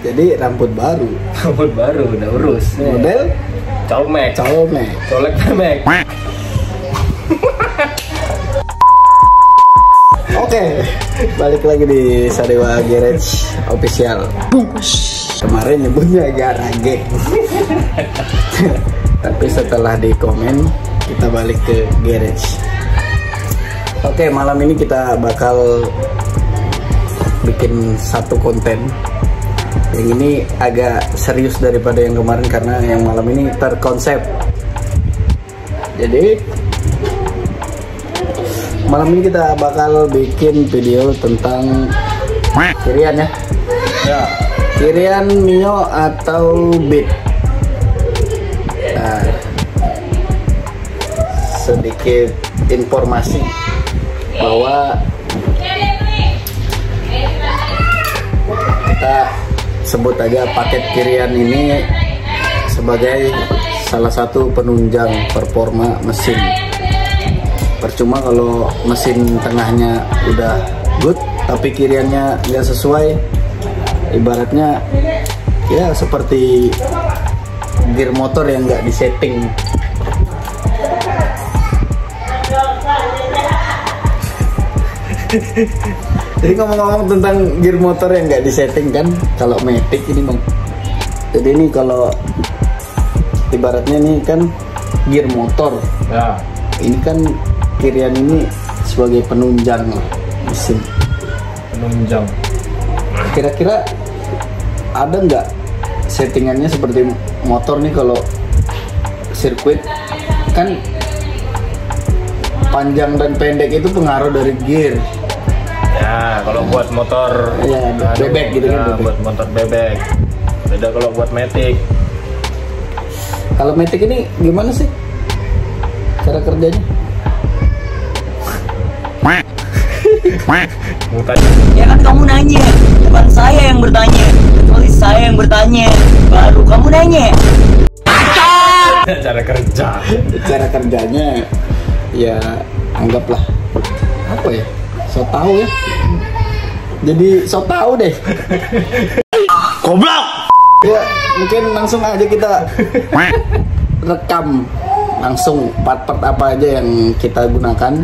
Jadi rambut baru. Rambut baru udah urus. Model colmek. Colek memek. Oke, balik lagi di Sadewa Garage Official. Kemarin nyebutnya garage. Tapi setelah di komen kita balik ke garage. Oke, malam ini kita bakal bikin satu konten. Yang ini agak serius daripada yang kemarin karena yang malam ini terkonsep. Jadi malam ini kita bakal bikin video tentang Kirian ya. Kirian, Mio atau Beat. Nah, sedikit informasi bahwa kita sebut aja paket Kirian ini sebagai salah satu penunjang performa mesin. Percuma kalau mesin tengahnya udah good tapi Kiriannya nggak sesuai, ibaratnya ya seperti gear motor yang nggak disetting. Jadi ngomong-ngomong tentang gear motor yang nggak disetting kan, kalau Matic ini bang. Jadi ini kalau ibaratnya ini kan gear motor. Ya. Ini kan Kirian ini sebagai penunjang mesin. Penunjang. Kira-kira ada nggak settingannya seperti motor nih kalau sirkuit kan panjang dan pendek itu pengaruh dari gear. Ya, kalau buat motor ya, bebek gitu kan. Bebek. Buat motor bebek. Beda kalau buat Matic. Kalau Matic ini gimana sih cara kerjanya? Ya kan kamu nanya, bukan saya yang bertanya. Kecuali saya yang bertanya, baru kamu nanya. Cara kerja. Cara kerjanya ya anggaplah apa ya? So tahu ya. Jadi so tahu deh. Goblok. Ya, mungkin langsung aja kita rekam langsung part-part apa aja yang kita gunakan.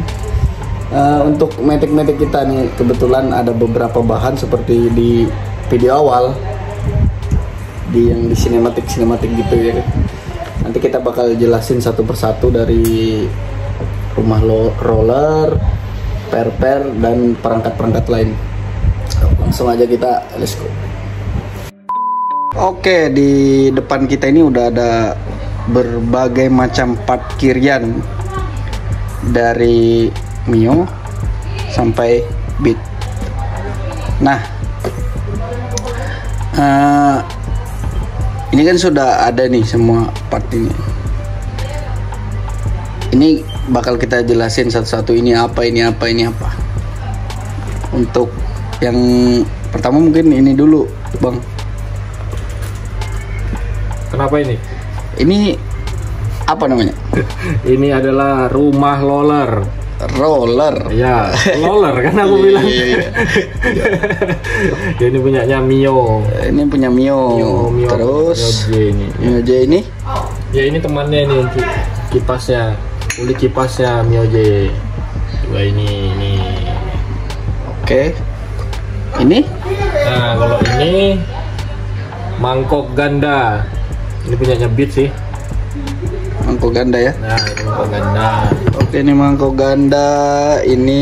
Untuk Matic kita nih kebetulan ada beberapa bahan seperti di video awal yang di sinematik gitu ya kan. Nanti kita bakal jelasin satu persatu dari rumah roller, per dan perangkat lain. Langsung aja kita let's go. Oke, di depan kita ini udah ada berbagai macam part Kirian dari Mio sampai Beat. Nah, ini kan sudah ada nih semua part ini. Ini bakal kita jelasin satu-satu, ini apa. Untuk yang pertama mungkin ini dulu, Bang. Kenapa ini? Ini apa namanya? Ini adalah rumah roller. Ya, roller kan aku bilang. Iya. Ini punyanya Mio. Ini punya Mio. Terus Mio J ini? Ya ini temannya ini untuk kipasnya, kulit kipasnya Mio J. Dua ini. Oke. Ini? Nah kalau ini mangkok ganda. Ini punyanya Beat sih. Mangkok ganda ya? Nah ini mangkok ganda. Oke, ini mangkok ganda. Ini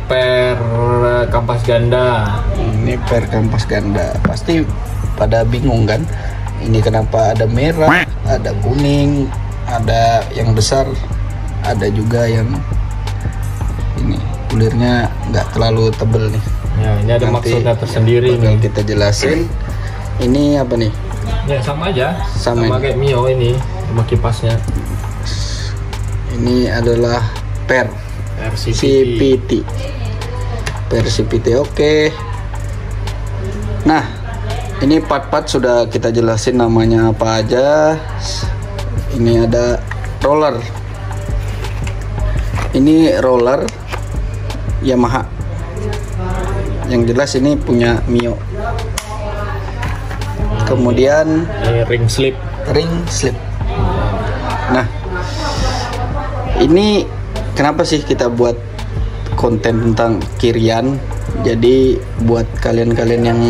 per kampas ganda. Ini per kampas ganda. Pasti pada bingung kan? Ini kenapa ada merah, ada kuning, ada yang besar, ada juga yang ini kulirnya nggak terlalu tebel nih. Ya, ini ada Nanti maksudnya tersendiri nih. Kita jelasin. Ini apa nih? Ya sama aja. Sama kayak Mio ini, cuma kipasnya. Ini adalah per CPT. Per CPT, oke. Nah, ini part-part sudah kita jelasin namanya apa aja. Ini ada roller. Ini roller Yamaha. Yang jelas ini punya Mio. kemudian Ini ring slip. ring slip. Nah, ini kenapa sih kita buat konten tentang kirian? Jadi buat kalian-kalian yang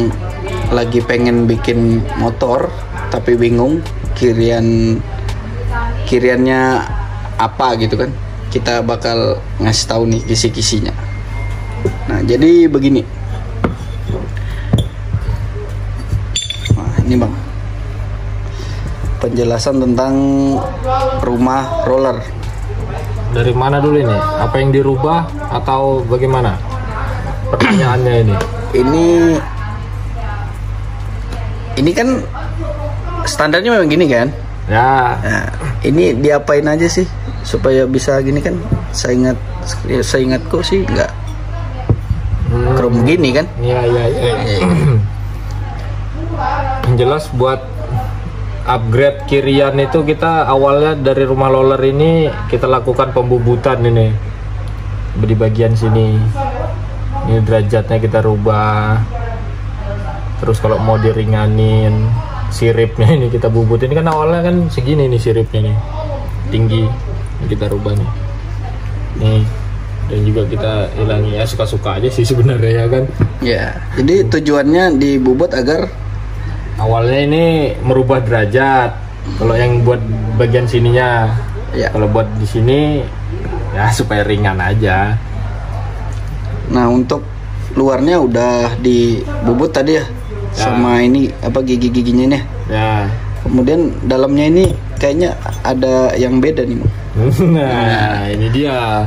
lagi pengen bikin motor tapi bingung kiriannya apa gitu kan, kita bakal ngasih tahu nih kisi-kisinya. Nah, jadi begini. Nah, ini Bang, penjelasan tentang rumah roller. Dari mana dulu ini? Apa yang dirubah atau bagaimana? Pertanyaannya ini. Ini kan standarnya memang gini kan? Ya, Nah, ini diapain aja sih supaya bisa gini kan? Seingatku sih nggak krom gini kan? iya. Yang jelas buat upgrade kirian itu kita awalnya dari rumah roller ini kita lakukan pembubutan ini di bagian sini. Ini derajatnya kita rubah. Terus kalau mau diringanin siripnya ini kita bubut. Ini kan awalnya kan segini nih siripnya nih, tinggi. Ini kita rubah nih. Nih, dan juga kita hilangi, ya suka-suka aja sih sebenarnya ya kan. Ya, jadi tujuannya dibobot agar Awalnya ini merubah derajat. Kalau yang buat bagian sininya, ya. kalau buat di sini ya supaya ringan aja. Nah, untuk luarnya udah dibobot tadi ya, sama ini apa gigi-giginya nih. Ya. Kemudian dalamnya ini kayaknya ada yang beda nih, Bang. Nah, ini dia.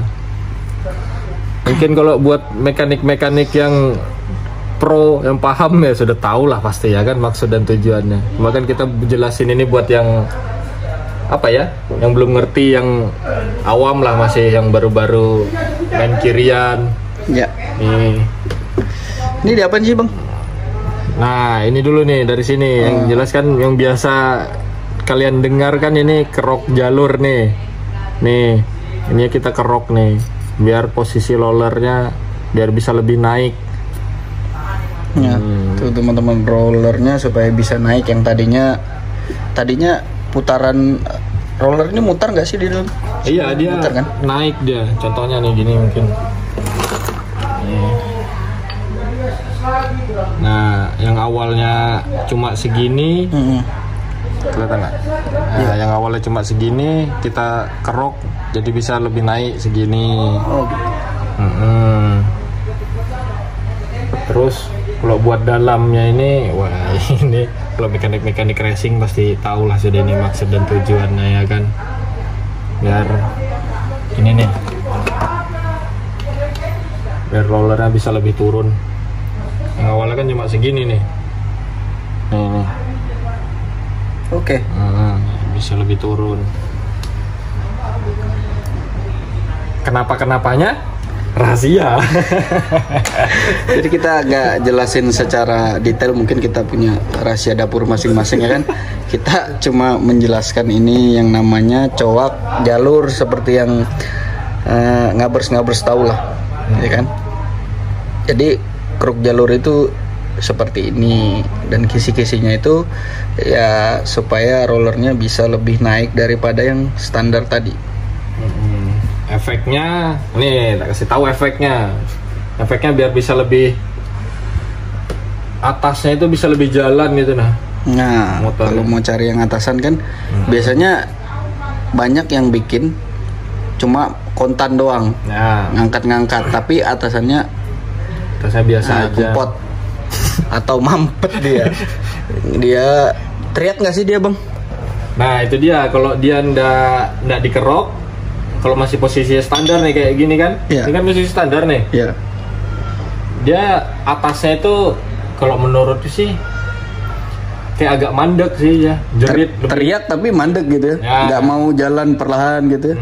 Mungkin kalau buat mekanik-mekanik yang pro, yang paham ya sudah tahu lah pasti ya kan maksud dan tujuannya. Bahkan kita jelasin ini buat yang apa ya, yang belum ngerti, yang awam lah, masih yang baru-baru main kirian. Ya. Nih. Ini diapain sih, Bang? Nah, ini dulu nih dari sini yang jelas kan, yang biasa kalian dengar kan ini kerok jalur nih. Nih, ini kita kerok nih biar posisi rollernya biar bisa lebih naik. Ya, tuh teman-teman, rollernya supaya bisa naik. Yang tadinya putaran roller ini mutar nggak sih di dalam? Iya, dia mutar kan? naik dia. Contohnya nih gini mungkin. Nih. Nah, yang awalnya cuma segini, kelihatan nggak? Nah, yang awalnya cuma segini kita kerok jadi bisa lebih naik segini. Oh, gitu. Terus kalau buat dalamnya ini, wah ini kalau mekanik racing pasti tahu lah sudah ini maksud dan tujuannya ya kan. Biar ini nih, biar rollernya bisa lebih turun. Yang awalnya kan cuma segini nih. Nih. Oke. Bisa lebih turun. Kenapanya? Rahasia. Jadi kita agak jelasin secara detail, mungkin kita punya rahasia dapur masing-masing ya kan. Kita cuma menjelaskan ini yang namanya coak jalur, seperti yang ngabers tahu lah, ya kan. Jadi keruk jalur itu seperti ini, dan kisi-kisinya itu ya supaya rollernya bisa lebih naik daripada yang standar tadi. Efeknya, nih tak kasih tahu efeknya. Efeknya biar bisa lebih, atasnya itu bisa lebih jalan gitu nah. Nah, kalau mau cari yang atasan kan biasanya banyak yang bikin cuma kontan doang, ngangkat-ngangkat, tapi atasannya biasa aja. Kempot atau mampet dia teriak nggak sih dia, Bang? Nah itu dia, kalau dia ndak dikerok, kalau masih posisi standar nih kayak gini kan, ini kan posisi standar nih. Dia atasnya itu kalau menurutku sih kayak agak mandek sih ya, jerit. Teriak tapi mandek gitu ya, nggak mau jalan perlahan gitu.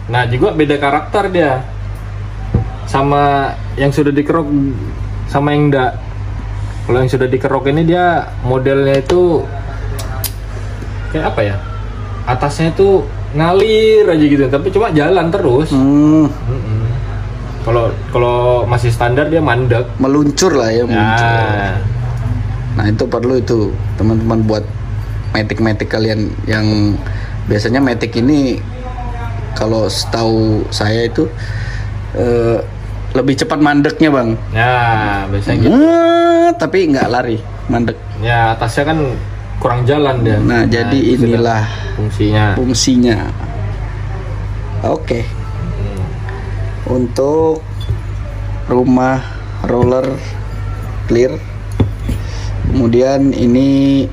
Nah juga beda karakter dia, sama yang sudah dikerok sama yang enggak. Kalau yang sudah dikerok ini dia modelnya itu kayak apa ya, atasnya itu ngalir aja gitu, tapi cuma jalan terus. Kalau masih standar dia mandek, meluncur lah ya, meluncur. Nah itu perlu itu teman-teman buat matic kalian yang biasanya matic ini kalau setahu saya itu lebih cepat mandeknya bang. Ya biasanya gitu. Tapi nggak lari mandek. Ya atasnya kan kurang jalan dia. Nah jadi itu inilah fungsinya. Oke. Untuk rumah roller clear. Kemudian ini.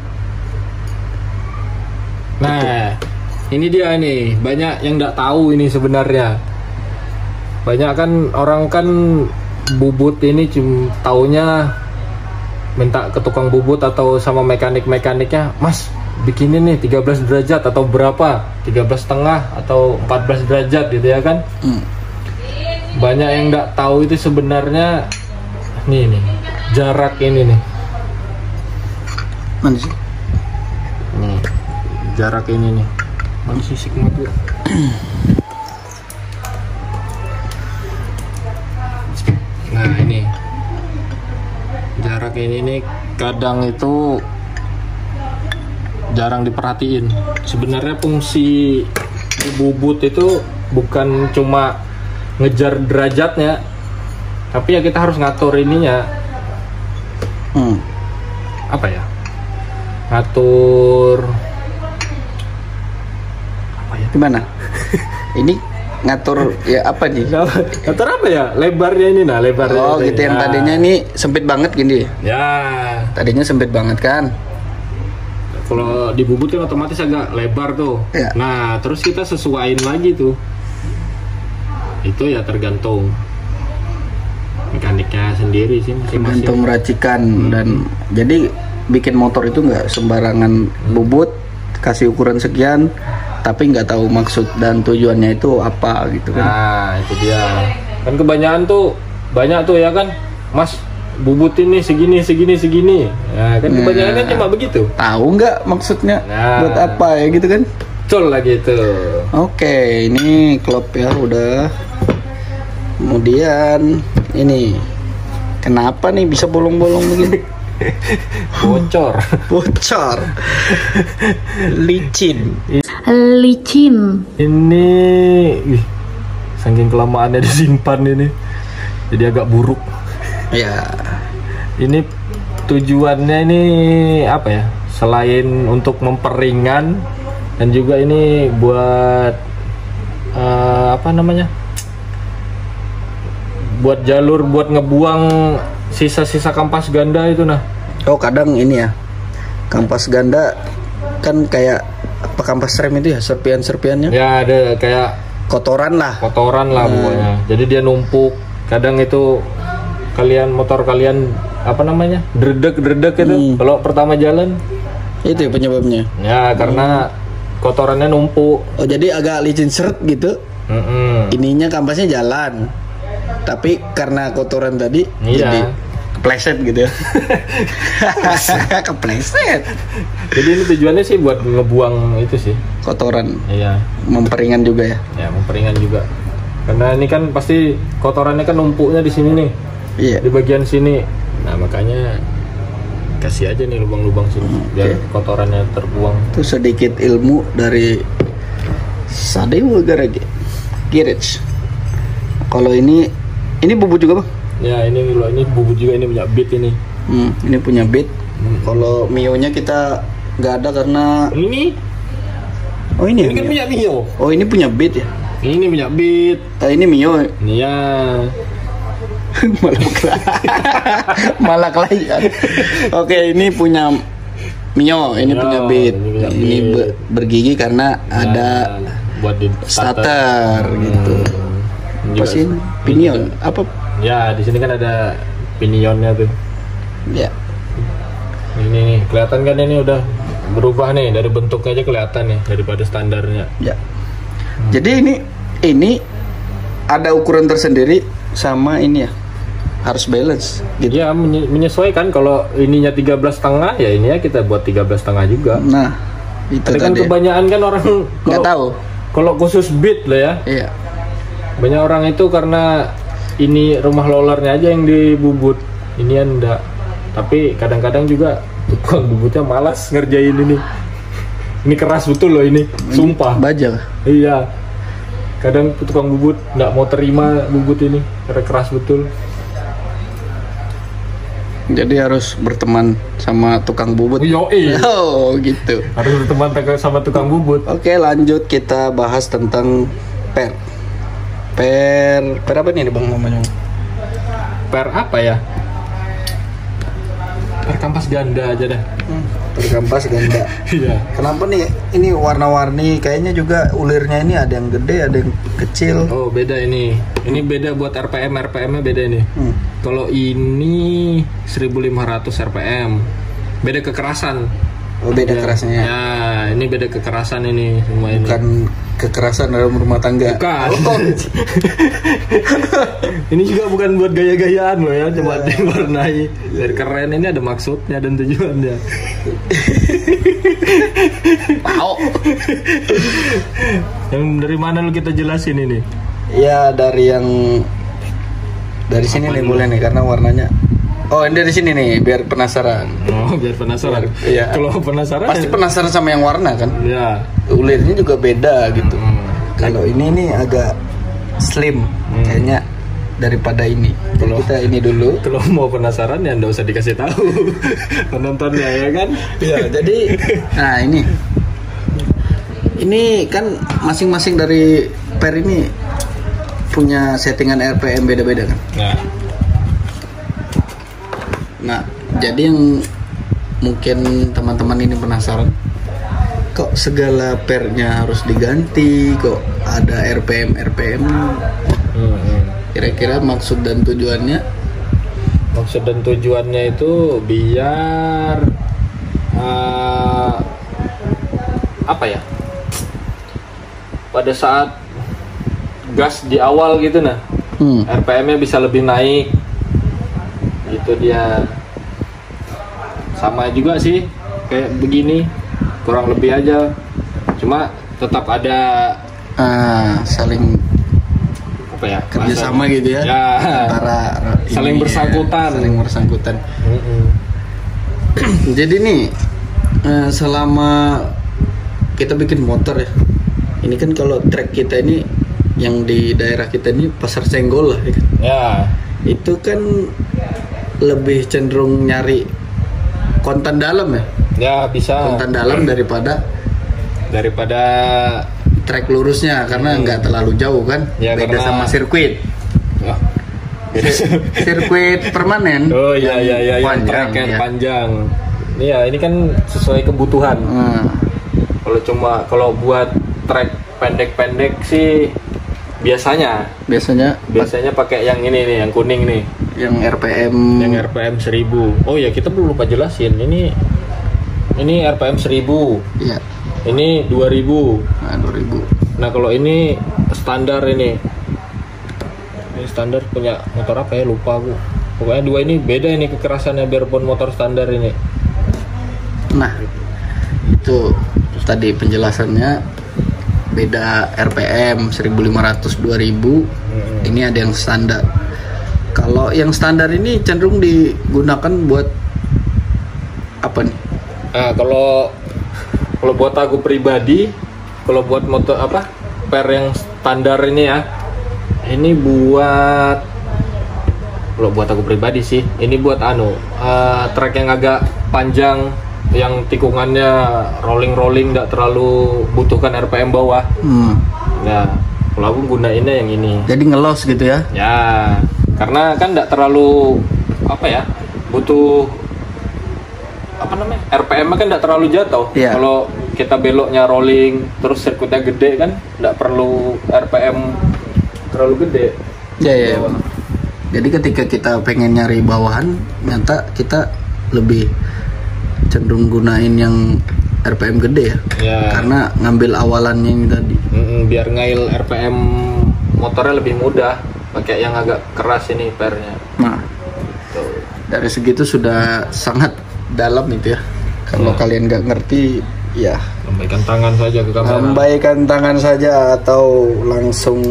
Nah, ini dia nih. Banyak yang nggak tahu ini sebenarnya. Banyak kan orang kan bubut ini cuma taunya minta ke tukang bubut atau sama mekaniknya, Mas bikinin nih 13 derajat atau berapa, 13,5 atau 14 derajat gitu ya kan. Banyak yang nggak tahu itu sebenarnya nih jarak ini nih. Mana sih? Nih jarak ini nih. Mana sih sigma tuh? Nah ini jarak ini nih kadang itu jarang diperhatiin. Sebenarnya fungsi bubut itu bukan cuma ngejar derajatnya, tapi ya kita harus ngatur ininya. Apa ya? Ngatur apa ya? Gimana? Ini ngatur ya apa nih? Ngatur apa ya? Lebarnya ini nah, lebarnya. Oh gitu yang tadinya ini sempit banget gini. Ya. Tadinya sempit banget kan? Kalau di bubut kan otomatis agak lebar tuh. Ya. Nah, terus kita sesuaiin lagi tuh. Itu ya tergantung mekaniknya sendiri sih masing-masing. Tergantung racikan dan jadi bikin motor itu nggak sembarangan bubut kasih ukuran sekian tapi nggak tahu maksud dan tujuannya itu apa gitu kan. Nah itu dia kan kebanyakan tuh banyak tuh ya kan, Mas bubut ini segini ya kan kebanyakan kan cuma begitu, tahu nggak maksudnya buat apa ya gitu kan. Betul lah gitu. Oke, ini klop ya udah. Kemudian ini kenapa nih bisa bolong-bolong begini? Bocor licin ini saking kelamaannya disimpan ini jadi agak buruk ya. Ini tujuannya ini apa ya, selain untuk memperingan dan juga ini buat apa namanya, buat jalur buat ngebuang sisa-sisa kampas ganda itu nah. Oh kadang ini ya kampas ganda kan kayak apa, kampas rem itu ya serpian-serpiannya Ya ada kayak kotoran lah pokoknya. Jadi dia numpuk. Kadang itu motor kalian apa namanya dredeg itu kalau pertama jalan itu ya penyebabnya ya karena kotorannya numpuk. Oh jadi agak licin seret gitu. Ininya kampasnya jalan tapi karena kotoran tadi jadi kepleset gitu ya. Kepleset. Jadi ini tujuannya sih buat ngebuang itu sih kotoran. Iya. Memperingan juga ya. Ya memperingan juga. Karena ini kan pasti kotorannya kan numpuknya di sini nih. Iya. Di bagian sini. Nah makanya kasih aja nih lubang-lubang sini biar kotorannya terbuang. Itu sedikit ilmu dari Sadewa Garage. Kalau ini bubut juga bang? Ya ini bubut juga, ini punya Beat ini. Ini punya Beat. Kalau Mio-nya kita nggak ada karena ini. Oh ini kan punya Mio. Oh ini punya Beat ya? Ini punya Beat. Ini Mio. Iya. Malah kelayan. Oke ini punya Mio. Ini punya Beat. Ini bergigi karena ada buat di starter gitu. Apa sih pinion apa? Ya di sini kan ada pinionnya tuh. Ya. Ini nih kelihatan kan ini udah berubah nih dari bentuknya aja kelihatan nih daripada standarnya. Ya. Jadi ini ada ukuran tersendiri sama ini ya. Harus balance gitu. Ya menyesuaikan, kalau ininya 13,5 ya ini ya kita buat 13,5 juga. Nah, itu tapi kan kebanyakan kan orang nggak tahu. Kalau khusus Beat lah ya. Iya. Banyak orang itu karena ini rumah rollernya aja yang dibubut, ini enggak. Tapi kadang-kadang juga tukang bubutnya malas ngerjain ini. Ini keras betul loh ini, sumpah. Baja. Iya. Kadang tukang bubut nggak mau terima bubut ini karena keras betul. Jadi harus berteman sama tukang bubut. Yoi. Oh gitu. Harus berteman sama tukang bubut. Oke, lanjut kita bahas tentang per apa nih Bang namanya? Per apa ya? Per kampas ganda aja dah. Per kampas ganda. Iya. Kenapa nih ini warna-warni? Kayaknya juga ulirnya ini ada yang gede, ada yang kecil. Oh beda ini. Ini beda buat RPM-nya beda ini. Kalau ini 1500 RPM. Beda kekerasan. Oh beda kerasnya. Ya, ini beda kekerasan ini semua ini. Bukan kekerasan dalam rumah tangga. Bukan. Oh. Ini juga bukan buat gaya-gayaan loh ya, cuma diwarnai. Biar keren, ini ada maksudnya dan tujuannya. Wow. Yang dari mana lu kita jelasin ini? Ya dari sini nih boleh nih karena warnanya. Oh ini dari sini nih biar penasaran. Oh biar penasaran. Iya. Kalau penasaran pasti penasaran sama yang warna kan. Iya. Ulirnya juga beda gitu. Kalau ini nih agak slim kayaknya daripada ini. Jadi kita ini dulu. Kalau mau penasaran ya nggak usah dikasih tahu penontonnya ya kan. Iya. Jadi nah ini kan masing-masing dari per ini punya settingan RPM beda-beda kan. Nah, jadi yang mungkin teman-teman ini penasaran, kok segala pernya harus diganti, kok ada RPM. Kira-kira maksud dan tujuannya? Maksud dan tujuannya itu biar apa ya? Pada saat gas di awal gitu nah, RPM-nya bisa lebih naik. Gitu dia. Sama juga sih kayak begini, kurang lebih aja, cuma tetap ada saling apa ya, kerjasama gitu ya, antara saling bersangkutan. Jadi nih selama kita bikin motor ya, ini kan kalau track kita ini yang di daerah kita ini Pasar Senggol lah ya kan? Ya. Itu kan lebih cenderung nyari konten dalam ya? Ya bisa. Konten dalam daripada track lurusnya karena nggak terlalu jauh kan? Ya, beda karena... sama sirkuit. Sirkuit permanen. Oh iya yang panjang, track yang panjang. Iya ini kan sesuai kebutuhan. Kalau buat track pendek-pendek sih biasanya pakai yang ini nih, yang kuning nih. Yang RPM 1000. Oh ya kita belum lupa jelasin. Ini RPM 1000. Iya. Ini 2000. Nah, 2000. Nah, kalau ini standar ini. Ini standar punya motor apa ya? Lupa aku. Pokoknya dua ini beda ini kekerasannya biarpun motor standar ini. Nah, itu tadi penjelasannya beda RPM 1500 2000. Ini ada yang standar. Kalau yang standar ini cenderung digunakan buat apa nih? Kalau buat aku pribadi, kalau buat motor per yang standar ini ya, ini kalau buat aku pribadi sih, ini buat track yang agak panjang, yang tikungannya rolling nggak terlalu butuhkan RPM bawah. Nah, kalau aku gunainnya yang ini. Jadi ngelos gitu ya? Ya. Karena kan nggak terlalu butuh RPM kan nggak terlalu jatuh. Yeah. Kalau kita beloknya rolling terus sirkuitnya gede kan nggak perlu RPM terlalu gede. Ya. Jadi ketika kita pengen nyari bawahan, nyata kita lebih cenderung gunain yang RPM gede ya. Karena ngambil awalannya ini tadi. Biar ngail RPM motornya lebih mudah. Pakai yang agak keras ini pernya. Nah, dari segitu sudah sangat dalam itu ya. Kalau kalian nggak ngerti, ya lambaikan tangan saja ke kamera. Lambaikan tangan saja atau langsung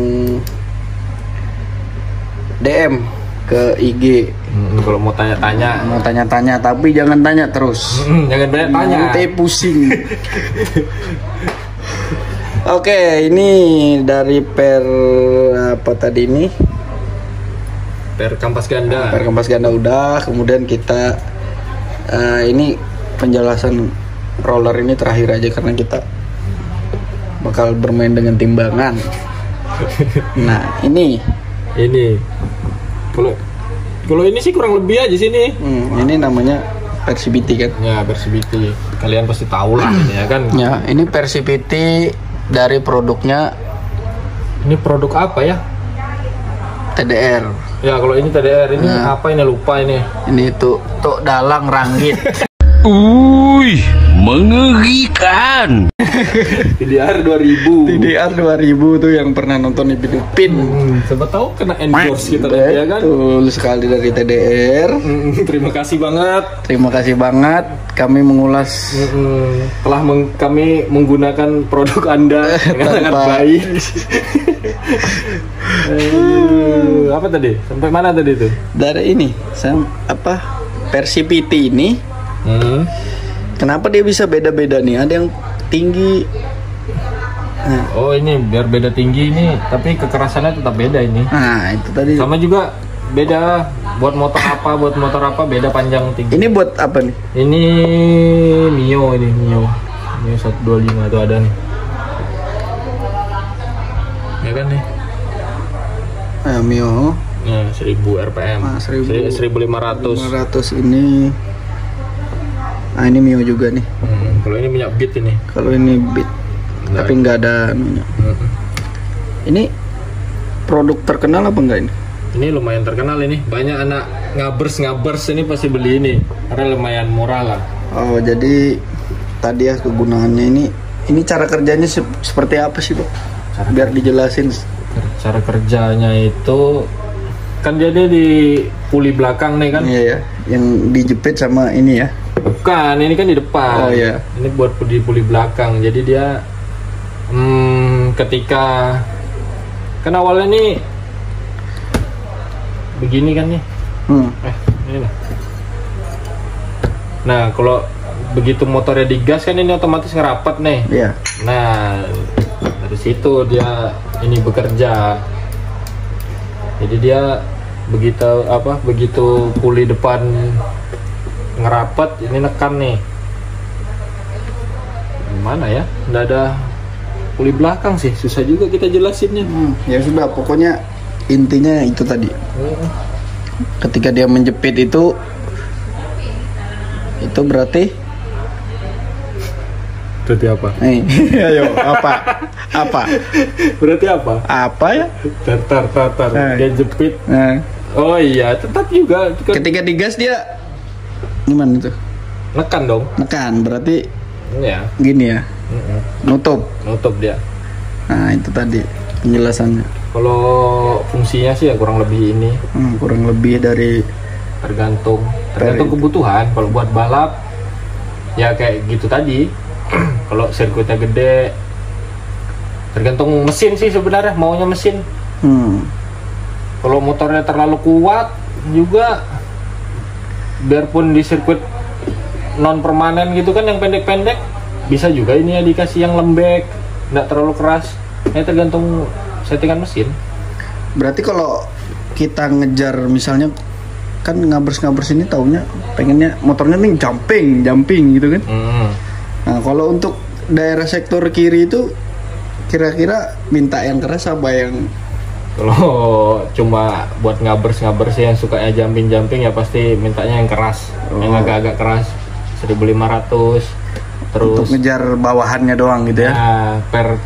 DM ke IG Kalau mau tanya-tanya, Mau tanya-tanya tapi jangan tanya terus. jangan banyak tanya. Nanti pusing. Oke, ini dari per apa tadi ini? Per kampas ganda. Per kampas ganda udah, kemudian kita ini penjelasan roller ini terakhir aja karena kita bakal bermain dengan timbangan. Nah, ini kalau ini sih kurang lebih aja sini. ini namanya Persibiti kan? Ya, Persibiti. Kalian pasti tahu lah ini ya kan. Ya, ini Persibiti dari produknya Ini produk apa ya? TDR. Ya, kalau ini TDR ini Nah. apa ini lupa ini. Ini tuh Tok Dalang Ranggit. Uy, mengerikan. TDR 2000. TDR 2000 tuh yang pernah nonton Ipin. Siapa tahu kena endorse kita nanti ya kan. Betul sekali dari TDR. Terima kasih banget. Terima kasih banget kami mengulas Telah kami menggunakan produk Anda dengan sangat Tanpa- baik. Apa tadi? Sampai mana tadi itu? dari ini Persibiti ini. Kenapa dia bisa beda-beda nih? Ada yang tinggi. Oh, ini biar beda tinggi ini, tapi kekerasannya tetap beda ini. Nah, itu tadi. Sama juga beda buat motor apa beda panjang tinggi. Ini buat apa nih? Ini Mio 125 tuh ada nih. Ya kan nih. Mio Nah, 1000 RPM. 1500. 500 ini. Nah, ini Mio juga nih. Kalau ini minyak Beat ini. Kalau ini Beat. Nah. Tapi nggak ada minyak. Ini produk terkenal apa enggak ini? Ini lumayan terkenal ini. Banyak anak ngabers ini pasti beli ini karena lumayan murah lah. Oh, jadi tadi ya kegunaannya ini cara kerjanya seperti apa sih, Pak? Biar dijelasin. Cara kerjanya itu kan jadi di puli belakang nih kan. Iya ya, yang dijepit sama ini ya. Bukan, ini kan di depan. Oh, iya. Ini buat di puli belakang. Jadi dia ketika kan awalnya nih begini kan nih. Ini lah. Nah, kalau begitu motornya digas kan ini otomatis ngerapat nih. Iya. Nah, dari situ dia ini bekerja. Jadi dia begitu puli depan ngerapat, ini nekan nih. Gimana ya? Nggak ada puli belakang sih, susah juga kita jelasinnya. Ya sudah, pokoknya intinya itu tadi. Ketika dia menjepit itu berarti Berarti apa? ayo apa Berarti apa? apa ya? Tar. Dia jepit. Nah, Oh iya, tetap juga ketika digas dia gimana tuh? nekan dong. Nekan berarti Ya, gini ya, nutup. nutup dia. Nah, itu tadi penjelasannya. Kalau fungsinya sih ya kurang lebih ini, Kurang lebih dari tergantung kebutuhan. Kalau buat balap ya kayak gitu tadi. Kalau sirkuitnya gede, tergantung mesin sih sebenarnya, maunya mesin. Kalau motornya terlalu kuat juga, biarpun di sirkuit non permanen gitu kan yang pendek-pendek, bisa juga ini ya dikasih yang lembek, nggak terlalu keras. Ya tergantung settingan mesin. Berarti kalau kita ngejar misalnya kan ngabers ini taunya pengennya motornya nih jumping gitu kan. Nah, kalau untuk daerah sektor kiri itu kira-kira minta yang keras apa yang Kalau cuma buat ngabers yang sukanya jumping ya pasti mintanya yang keras, yang agak-agak keras, 1500. Terus untuk ngejar bawahannya doang gitu ya? nah, per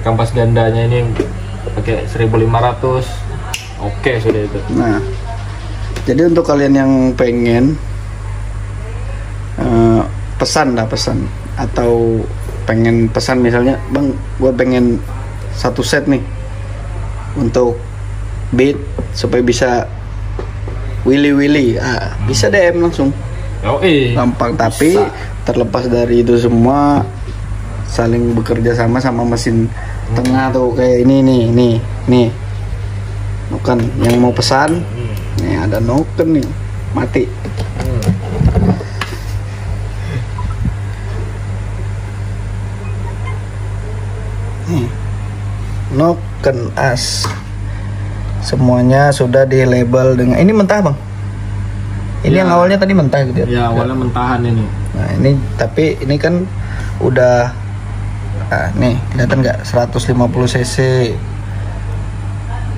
kampas gandanya ini pakai 1500. Oke, sudah itu. Nah, jadi untuk kalian yang pengen pesan atau pengen pesan misalnya, Bang, gue pengen satu set nih untuk beat supaya bisa willy, bisa DM langsung, gampang. Tapi terlepas dari itu semua, saling bekerja sama mesin tengah tuh kayak ini nih bukan yang mau pesan Nih ada noken nih, mati. Noken as. Semuanya sudah di label dengan ini mentah bang. Ini Ya. yang awalnya tadi mentah gitu ya. Ya awalnya mentahan ini. Nah ini tapi ini kan udah nih kelihatan nggak 150 cc.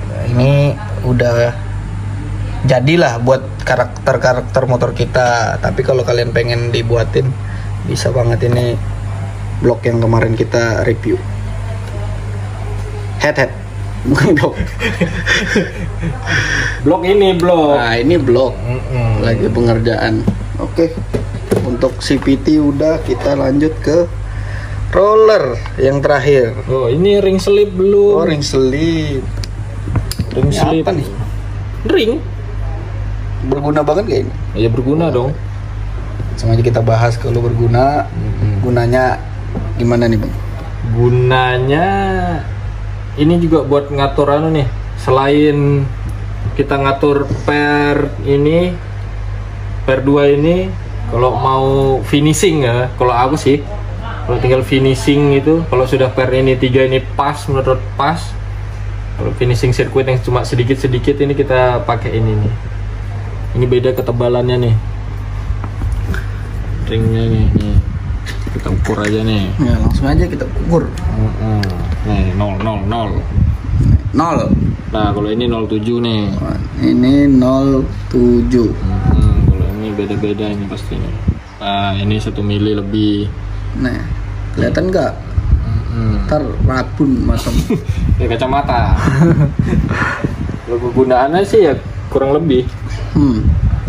Nah, ini udah jadilah buat karakter motor kita. Tapi kalau kalian pengen dibuatin bisa banget, ini blok yang kemarin kita review. Head bukan blok. Blok ini blok. Nah ini blok lagi pengerjaan. Oke, untuk CVT udah, kita lanjut ke roller yang terakhir. Oh ini ring slip belum? Oh, ring slip. Ring Ini slip. apa nih? Ring? Berguna banget gak ini? Ya berguna dong. Sengaja kita bahas kalau berguna. Gunanya gimana nih bang? Gunanya ini juga buat ngatur anu nih. Selain kita ngatur per 2 ini, kalau mau finishing ya, kalau aku sih kalau tinggal finishing itu, kalau sudah per ini 3 ini pas, menurut pas. Kalau finishing sirkuit yang cuma sedikit-sedikit ini kita pakai ini nih. Ini beda ketebalannya nih. Ringnya nih. Kita ukur aja nih. Ya langsung aja kita ukur. Nih 0. 0. Nah kalau ini 07 nih. Ini 07. Kalau ini beda-beda ini pasti nih. Nah ini 1 mili lebih. Nah kelihatan nggak? Ntar rabun masam. Ya kacamata. Kalau kegunaannya sih ya kurang lebih.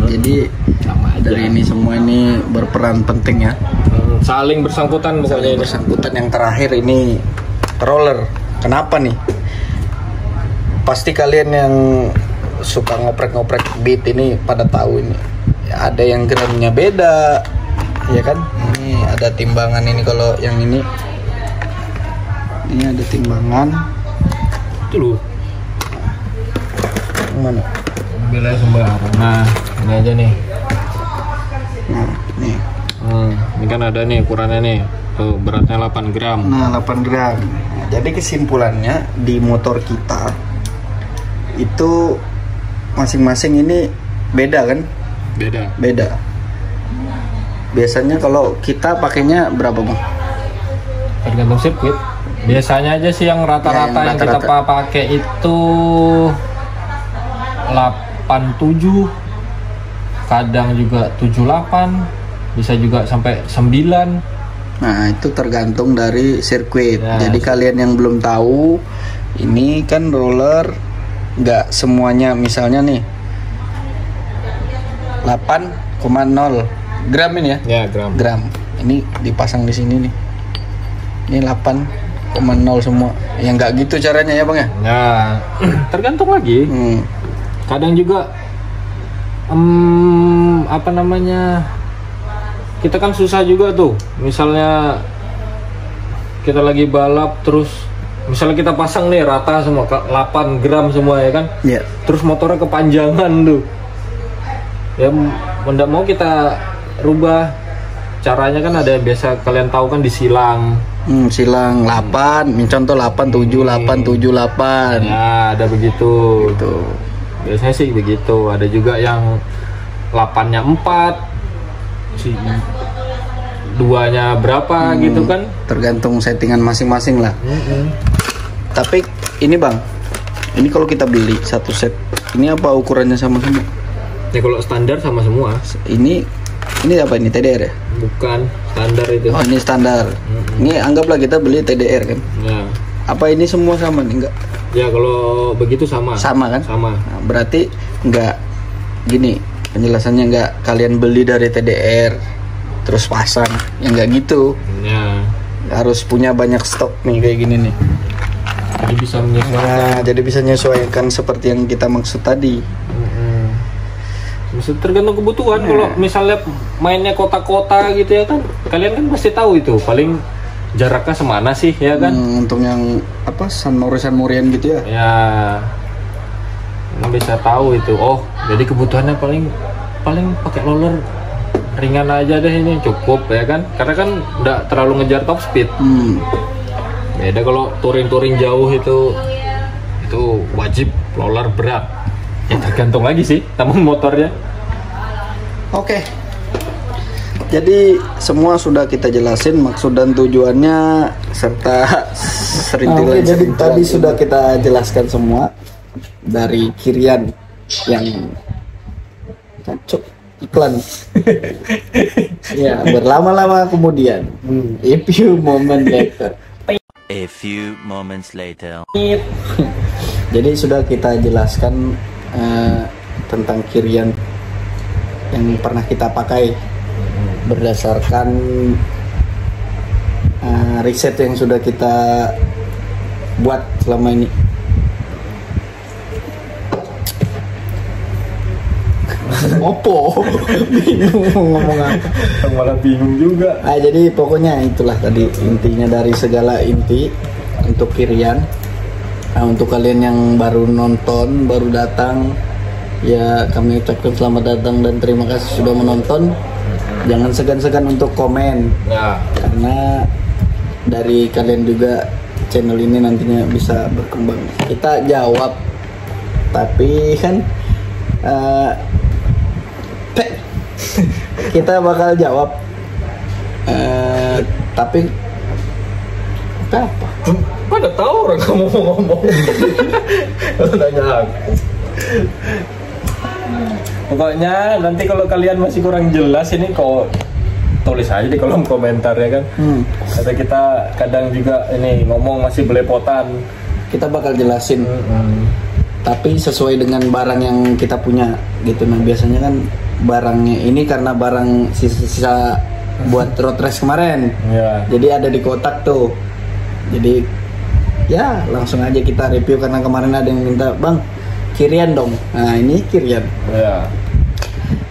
Jadi Sama aja. dari ini semua ini berperan penting ya. Saling bersangkutan pokoknya Saling ini. bersangkutan. Yang terakhir ini roller. Kenapa nih? Pasti kalian yang suka ngoprek-ngoprek beat ini pada tahu ini. Ada yang gramnya beda, ya kan? Ini ada timbangan ini, kalau yang ini ada timbangan. Itu loh. Yang mana? Mobilnya sembarang. Nah ini aja nih. Nah, nih. Ini kan ada nih ukurannya nih. Tuh beratnya 8 gram. Nah, 8 gram. Nah, jadi kesimpulannya di motor kita itu masing-masing ini beda kan? Beda. Biasanya kalau kita pakainya berapa bang? Tergantung sirkuit. Biasanya aja sih yang rata-rata Ya, yang yang kita rata-rata. pakai itu 87, kadang juga 78, bisa juga sampai 9. Nah itu tergantung dari sirkuit. Ya. Jadi kalian yang belum tahu, ini kan roller nggak semuanya, misalnya nih 8,0 gram ini ya, Ya gram. gram. Ini dipasang di sini nih. Ini 8,0 semua. Yang nggak gitu caranya ya bang ya? Nah tergantung lagi. Kadang juga apa namanya, kita kan susah juga tuh, misalnya kita lagi balap terus misalnya kita pasang nih rata semua 8 gram semua ya kan, Iya. terus motornya kepanjangan tuh ya, tidak mau kita rubah. Caranya kan ada yang biasa kalian tahu kan, disilang. Silang 8, contoh 87878. Ya ada begitu. Tuh. Biasanya sih begitu. Ada juga yang 8-nya 4, si 2-nya berapa gitu kan. Tergantung settingan masing-masing lah. Tapi ini bang, ini kalau kita beli satu set, ini apa ukurannya sama semua? Ya kalau standar sama semua. Ini apa ini, TDR ya? Bukan standar itu. Oh ini standar. Ini anggaplah kita beli TDR kan? Ya. Apa ini semua sama nih? Enggak? Ya kalau begitu sama. Sama kan? Sama. Nah, berarti enggak gini penjelasannya, enggak kalian beli dari TDR terus pasang, ya enggak gitu. Ya. Harus punya banyak stok nih kayak gini nih. Jadi bisa menyesuaikan. Nah, jadi bisa menyesuaikan seperti yang kita maksud tadi. Maksud tergantung kebutuhan. Kalau misalnya mainnya kota-kota gitu ya kan, kalian kan pasti tahu itu paling jaraknya semana sih ya kan. Untuk yang apa San Morian gitu ya. Ya bisa tahu itu. Oh, jadi kebutuhannya paling pakai roller ringan aja deh, ini cukup ya kan, karena kan nggak terlalu ngejar top speed. Beda kalau touring jauh itu wajib roller berat ya, tergantung lagi sih sama motornya. Oke. Jadi semua sudah kita jelasin maksud dan tujuannya serta serintilan. Jadi tadi sudah kita jelaskan semua dari Kirian yang cocok iklan. Ya, berlama-lama kemudian. A few moments later. A few moments later. Jadi sudah kita jelaskan tentang Kirian yang pernah kita pakai berdasarkan riset yang sudah kita buat selama ini. Opo bingung mau ngomong apa, Malah bingung juga. jadi pokoknya itulah tadi intinya dari segala inti untuk Kirian. Untuk kalian yang baru nonton, baru datang, ya kami ucapkan selamat datang dan terima kasih sudah menonton. Jangan segan-segan untuk komen Ya, karena dari kalian juga channel ini nantinya bisa berkembang. Kita jawab, tapi kan kita bakal jawab, tapi apa? Pada tahu orang kamu mau ngomong. Kalau tanya aku. Pokoknya nanti kalau kalian masih kurang jelas ini kok tulis aja di kolom komentar ya kan. Kata kita kadang juga ini ngomong masih belepotan. Kita bakal jelasin. Tapi sesuai dengan barang yang kita punya gitu. Nah biasanya kan barangnya ini karena barang sisa-sisa buat road race kemarin. Ya. Jadi ada di kotak tuh. Jadi ya langsung aja kita review karena kemarin ada yang minta, "Bang, Kirian dong." Nah, ini Kirian. Ya.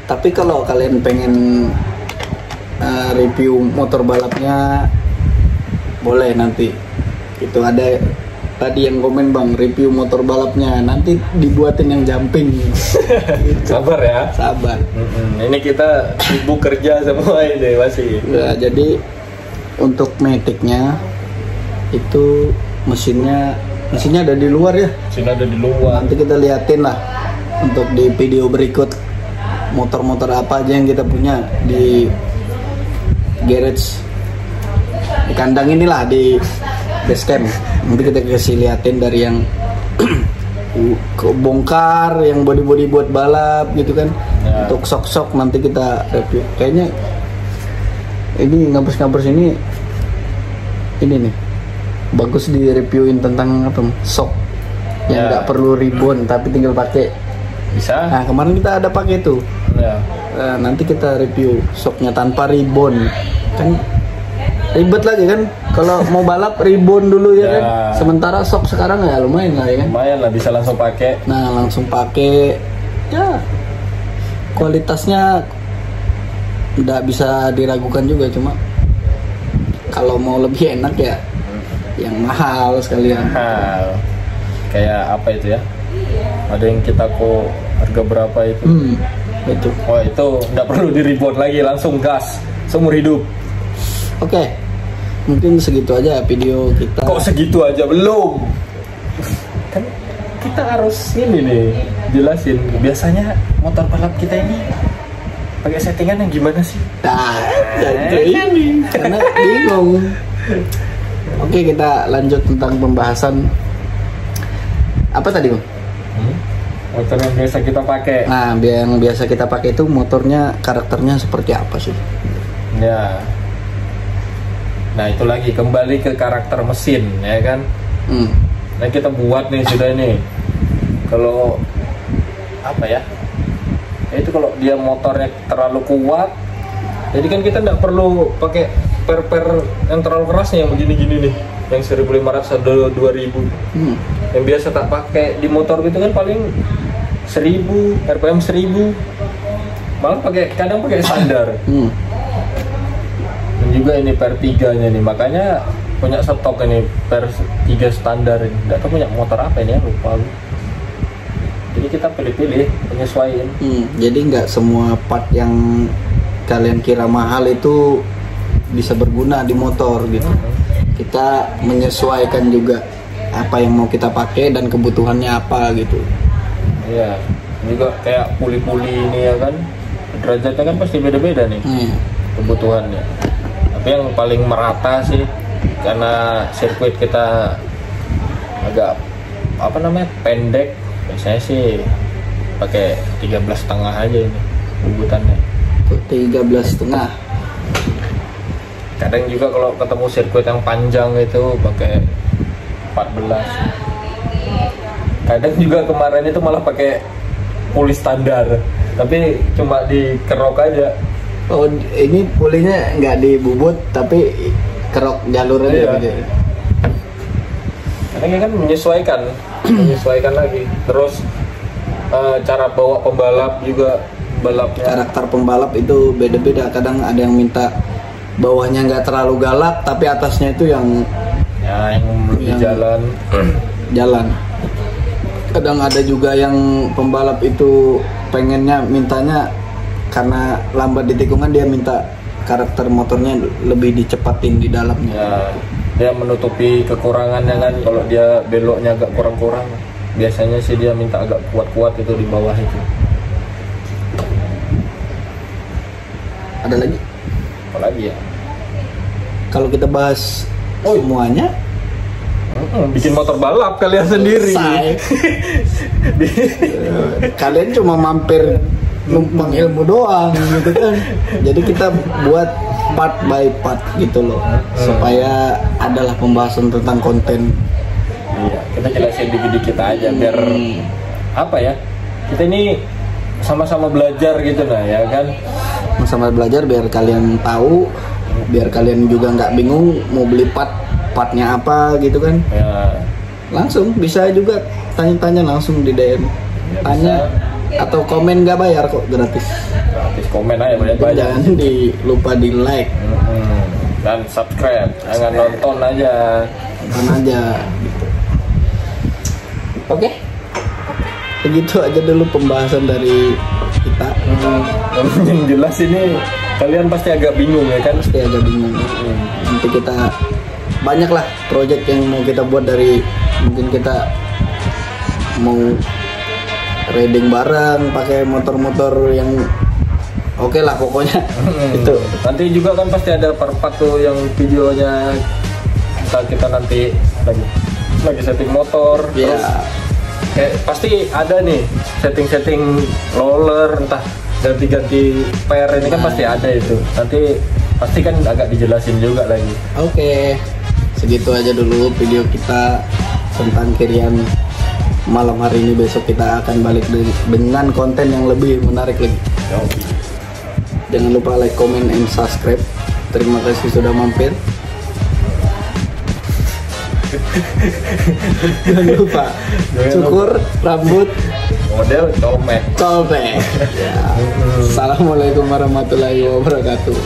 Tapi kalau kalian pengen review motor balapnya boleh nanti. Itu ada tadi yang komen, "Bang, review motor balapnya." Nanti dibuatin yang jumping. Gitu. Sabar ya. Sabar. Ini kita sibuk kerja semua ini masih. Ya, jadi untuk Matic-nya itu mesinnya ada di luar ya. Sini ada di luar. Nanti kita liatin lah untuk di video berikut motor-motor apa aja yang kita punya di garage, di kandang inilah, di base camp. Nanti kita kasih liatin dari yang bongkar, yang body-body buat balap gitu kan. Ya. Untuk sok-sok nanti kita review. Kayaknya ini ngabers-ngabers ini nih bagus di reviewin tentang apa, sok yang nggak perlu ribbon tapi tinggal pakai. Bisa. Nah kemarin kita ada pakai itu. Ya. Nanti kita review soknya tanpa ribbon, kan ribet lagi kan kalau mau balap ribbon dulu ya kan. Sementara sok sekarang ya lumayan lah ya kan. Lumayan lah, bisa langsung pakai. Nah langsung pakai, ya kualitasnya nggak bisa diragukan juga, cuma kalau mau lebih enak ya yang mahal sekalian. Mahal. Kayak apa itu ya? Ada yang kita kok harga berapa itu? Itu. Oh itu nggak perlu di ribon lagi, langsung gas seumur hidup. Oke, mungkin segitu aja video kita. Kok segitu aja belum? Kan kita harus ini nih jelasin. Biasanya motor balap kita ini pakai settingan yang gimana sih? Nah, ini karena bingung. Oke, kita lanjut tentang pembahasan apa tadi, Bang? Motor yang biasa kita pakai. Nah, yang biasa kita pakai itu motornya karakternya seperti apa sih? Ya. Nah itu lagi kembali ke karakter mesin ya kan. Nah kita buat nih sudah ini. Kalau apa ya? Itu kalau dia motornya terlalu kuat, jadi kan kita nggak perlu pakai per yang terlalu kerasnya yang begini-gini nih, yang 1500 atau 2000. Yang biasa tak pakai di motor gitu kan paling 1000 RPM 1000, malah kadang pakai standar. Dan juga ini per 3 nya nih, makanya punya stok ini per 3 standar ini. Nggak tahu punya motor apa ini ya, lupa. Jadi kita pilih-pilih, penyesuaiin. Jadi nggak semua part yang kalian kira mahal itu bisa berguna di motor gitu. Kita menyesuaikan juga apa yang mau kita pakai dan kebutuhannya apa gitu. Iya, juga kayak puli-puli ini ya kan, derajatnya kan pasti beda-beda nih kebutuhannya. Tapi yang paling merata sih karena sirkuit kita agak pendek, biasanya sih pakai 13,5 aja ini bubutannya. 13,5. Kadang juga kalau ketemu sirkuit yang panjang itu pakai 14. Kadang juga kemarin itu malah pakai puli standar, tapi cuma dikerok aja. Oh, ini pulinya nggak dibubut tapi kerok jalur aja. Iya. Gitu. Karena kan menyesuaikan lagi. Terus cara bawa pembalap juga, balapnya. Karakter pembalap itu beda-beda. Kadang ada yang minta bawahnya nggak terlalu galak tapi atasnya itu yang lebih jalan. Kadang ada juga yang pembalap itu mintanya karena lambat di tikungan, dia minta karakter motornya lebih dicepatin di dalamnya. Ya, dia menutupi kekurangannya kan. Kalau dia beloknya agak kurang-kurang, biasanya sih dia minta agak kuat-kuat itu di bawah itu. Ada lagi? Apa lagi ya? Kalau kita bahas semuanya, bikin motor balap kalian sendiri. Kalian cuma mampir numpang ilmu doang gitu kan. Jadi kita buat part by part gitu loh, supaya adalah pembahasan tentang konten. Iya, kita jelasin dikit-dikit aja biar apa ya? Kita ini sama-sama belajar gitu nah ya kan. Sama-sama belajar biar kalian tahu, biar kalian juga nggak bingung mau beli partnya apa gitu kan. Ya. Langsung bisa juga tanya-tanya langsung di DM. Ya, Tanya atau komen, nggak bayar kok, gratis. Gratis, komen aja banyak-banyak. Jangan lupa di like dan subscribe. Jangan nonton aja. Gitu. Oke. Begitu aja dulu pembahasan dari kita. Yang jelas ini kalian pasti agak bingung ya kan? Pasti agak bingung. Nanti kita banyak lah project yang mau kita buat, dari mungkin kita mau riding bareng pakai motor-motor yang oke lah pokoknya. Itu nanti juga kan pasti ada part tuh yang videonya kita nanti lagi setting motor. ya. Terus kayak pasti ada nih setting roller, entah ganti-ganti per ini kan pasti ada itu. Nanti pasti kan agak dijelasin juga lagi. Oke. Segitu aja dulu video kita tentang Kirian malam hari ini. Besok kita akan balik dengan konten yang lebih menarik lagi. Jangan lupa like, comment, and subscribe. Terima kasih sudah mampir. Jangan lupa cukur rambut, Model colmek. Ya. Assalamualaikum warahmatullahi wabarakatuh.